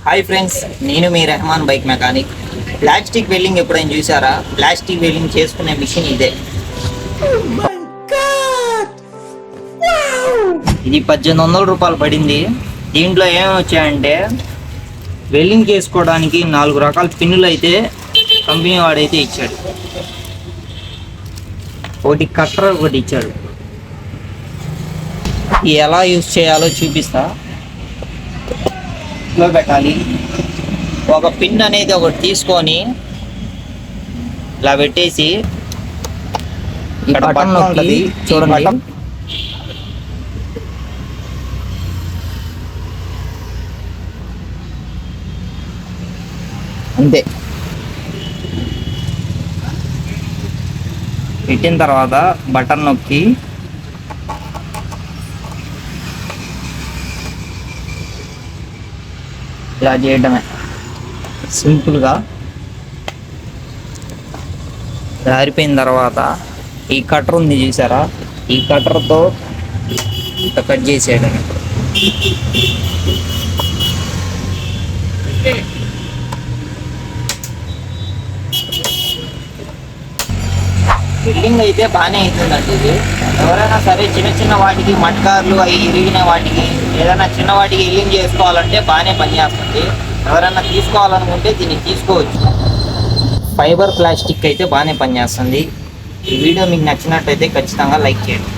Hi friends, నేను మీ Rehman bike mechanic. Plastic welding ఎప్పుడైనా చూసారా? ప్లాస్టిక్ వెల్డింగ్ చేసుకునే మిషన్ ఇదే. ఇది 1800 రూపాయలు పడింది. దీంట్లో ఏమి వచ్చాయంటే వెల్డింగ్ చేసుకోవడానికి 4 రకాల పిన్నులు అయితే కంపెనీ వాడైతే ఇచ్చాడు. ఒకటి కట్టర్ ఒకటి ఇచ్చాడు. ఎలా యూజ్ చేయాలో చూపిస్తా. లో పెట్టాలి. ఒక పిన్ అనేది ఒకటి తీసుకొని ఇలా పెట్టేసి ఇక్కడ బటన్ ఉంటుంది చూడండి. అంతే. పెట్టిన తర్వాత బటన్ నొక్కి ఇలా చేయడమే సింపుల్గా. జారిపోయిన తర్వాత ఈ కట్టర్ ఉంది చూసారా? ఈ కట్టర్తో ఇట్లా కట్ చేసేయడం. బిల్డింగ్ అయితే బాగానే అవుతుందండి ఇది. ఎవరైనా సరే చిన్న చిన్న వాటికి మట్కార్లు అవి ఇరిగిన వాటికి ఏదైనా చిన్న వాటికి ఎల్లింగ్ చేసుకోవాలంటే బాగానే పనిచేస్తుంది. ఎవరైనా తీసుకోవాలనుకుంటే దీన్ని తీసుకోవచ్చు. ఫైబర్ ప్లాస్టిక్ అయితే బాగానే పనిచేస్తుంది. ఈ వీడియో మీకు నచ్చినట్టయితే ఖచ్చితంగా లైక్ చేయండి.